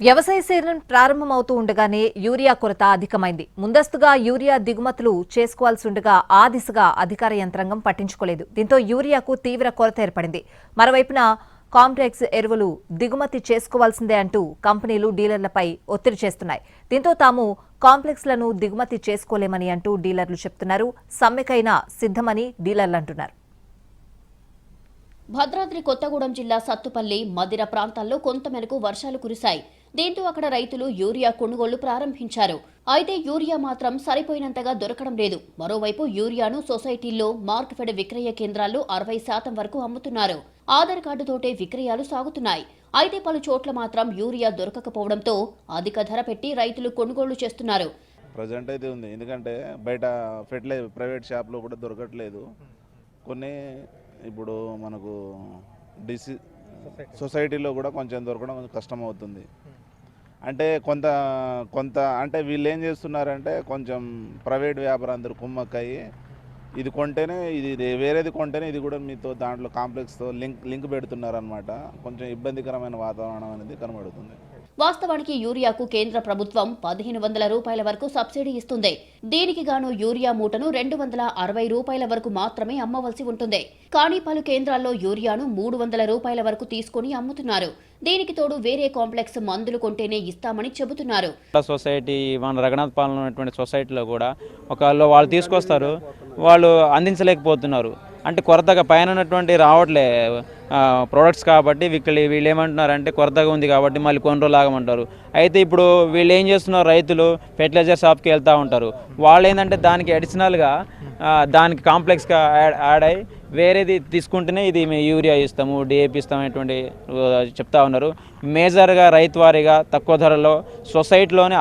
వ్యవసాయ సీజన్ ప్రారంభమవుతూ ఉండగానే యూరియా కొరత అధికమైంది. ముందస్తుగా యూరియా దిగుమతులు చేసుకోవాల్సి ఉండగా ఆ దిశగా అధికార యంత్రాంగం పట్టించుకోలేదు. దీంతో యూరియాకు తీవ్ర కొరత ఏర్పడింది. మరోవైపున కాంప్లెక్స్ ఎరువులు దిగుమతి చేసుకోవాల్సిందే అంటూ కంపెనీలు డీలర్లపై ఒత్తిడి చేస్తున్నాయి. దీంతో తాము కాంప్లెక్స్లను దిగుమతి చేసుకోలేమని అంటూ డీలర్లు చెప్తున్నారు. సమ్మెకైనా సిద్ధమని డీలర్లు అంటున్నారు. భద్రాద్రి కొత్తగూడెం జిల్లా సత్తుపల్లి, మదిర ప్రాంతాల్లో కొంతమేరకు వర్షాలు కురిశాయి. దీంతో అక్కడ రైతులు యూరియా కొనుగోళ్లు ప్రారంభించారు. అయితే యూరియా మాత్రం సరిపోయినంతగా దొరకడం లేదు. మరోవైపు యూరియాను సొసైటీల్లో మార్కెట్ విక్రయ కేంద్రాల్లో 60% వరకు అమ్ముతున్నారు. ఆధార్ కార్డుతోటే విక్రయాలు సాగుతున్నాయి. అయితే పలు చోట్ల మాత్రం యూరియా దొరకకపోవడంతో అధిక ధర పెట్టి రైతులు కొనుగోళ్లు చేస్తున్నారు. ప్రజెంట్ అయితే ఉంది, ఎందుకంటే బయట ప్రైవేట్ షాప్లో కూడా దొరకట్లేదు. కొన్ని ఇప్పుడు మనకు సొసైటీలో కూడా కొంచెం దొరకడం కష్టం అవుతుంది. అంటే కొంత అంటే వీళ్ళు ఏం చేస్తున్నారంటే కొంచెం ప్రైవేట్ వ్యాపారం అందరూ కుమ్మక్కయ్యి ఇది కొంటేనే ఇది వేరేది కొంటేనే ఇది కూడా మీతో దాంట్లో కాంప్లెక్స్తో లింక్ పెడుతున్నారనమాట. కొంచెం ఇబ్బందికరమైన వాతావరణం అనేది కనబడుతుంది. వాస్తవానికి యూరియాకు కేంద్ర ప్రభుత్వం 1500 రూపాయల వరకు సబ్సిడీ ఇస్తుంది. దీనికి గాను యూరియా మూటను 260 రూపాయల వరకు మాత్రమే అమ్మవలసి ఉంటుంది. కానీ పలు కేంద్రాల్లో యూరియాను 300 రూపాయల వరకు తీసుకుని అమ్ముతున్నారు. దీనికి తోడు వేరే కాంప్లెక్స్ మందులు కొంటేనే ఇస్తామని చెబుతున్నారు. సొసైటీ మన రఘునాథ్ పాలన ఉన్నటువంటి సొసైటీలో కూడా ఒకళ్ళు వాళ్ళు తీసుకొస్తారు, వాళ్ళు అందించలేకపోతున్నారు. అంటే కొరతగా పైన ఉన్నటువంటి రావట్లే ప్రోడక్ట్స్ కాబట్టి వీళ్ళు ఏమంటున్నారంటే కొరతగా ఉంది కాబట్టి మళ్ళీ కొన్ని రోజులు ఆగమంటారు. అయితే ఇప్పుడు వీళ్ళు ఏం చేస్తున్నారు, రైతులు ఫెర్టిలైజర్ షాప్కి వెళ్తూ ఉంటారు. వాళ్ళు ఏంటంటే దానికి అడిషనల్గా దానికి కాంప్లెక్స్గా యాడ్ అయ్యి వేరేది తీసుకుంటేనే ఇది మేము యూరియా ఇస్తాము, డిఏపి ఇస్తాము అనేటువంటి చెప్తా ఉన్నారు. మేజర్గా రైతు వారీగా తక్కువ ధరలో సొసైటీలోనే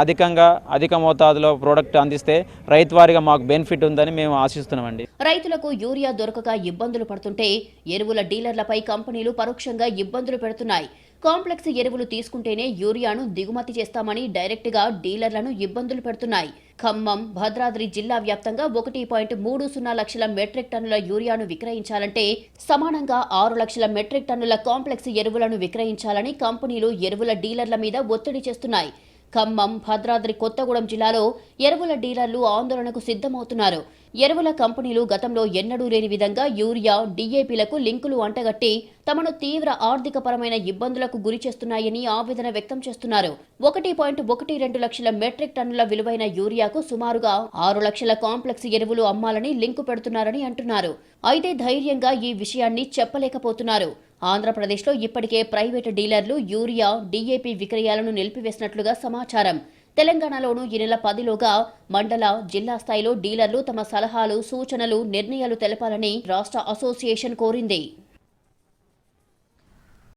అధిక మోతాదులో ప్రోడక్ట్ అందిస్తే రైతు వారీగా మాకు బెనిఫిట్ ఉందని మేము ఆశిస్తున్నామండి. రైతులకు యూరియా దొరకక ఇబ్బందులు పడుతుంటే ఎరువుల డీలర్లపై కంపెనీలు పరోక్షంగా ఇబ్బందులు పెడుతున్నాయి. కాంప్లెక్స్ ఎరువులు తీసుకుంటేనే యూరియాను దిగుమతి చేస్తామని డైరెక్ట్గా డీలర్లను ఇబ్బందులు పెడుతున్నాయి. ఖమ్మం, భద్రాద్రి జిల్లా వ్యాప్తంగా 1.30 లక్షల మెట్రిక్ టన్నుల యూరియాను విక్రయించాలంటే సమానంగా 6 లక్షల మెట్రిక్ టన్నుల కాంప్లెక్స్ ఎరువులను విక్రయించాలని కంపెనీలు ఎరువుల డీలర్ల మీద ఒత్తిడి చేస్తున్నాయి. ఖమ్మం, భద్రాద్రి కొత్తగూడెం జిల్లాలో ఎరువుల డీలర్లు ఆందోళనకు సిద్ధమవుతున్నారు. ఎరువుల కంపెనీలు గతంలో ఎన్నడూ లేని విధంగా యూరియా, డిఏపీలకు లింకులు అంటగట్టి తమను తీవ్ర ఆర్థికపరమైన ఇబ్బందులకు గురి చేస్తున్నాయని ఆవేదన వ్యక్తం చేస్తున్నారు. 1.12 లక్షల మెట్రిక్ టన్నుల విలువైన యూరియాకు సుమారుగా 6 లక్షల కాంప్లెక్స్ ఎరువులు అమ్మాలని లింకు పెడుతున్నారని అంటున్నారు. అయితే ధైర్యంగా ఈ విషయాన్ని చెప్పలేకపోతున్నారు. ఆంధ్రప్రదేశ్లో ఇప్పటికే ప్రైవేటు డీలర్లు యూరియా, డిఏపీ విక్రయాలను నిలిపివేసినట్లుగా సమాచారం. తెలంగాణలోనూ ఈ నెల 10లోగా మండల, జిల్లా స్థాయిలో డీలర్లు తమ సలహాలు, సూచనలు, నిర్ణయాలు తెలపాలని రాష్ట్ర అసోసియేషన్ కోరింది.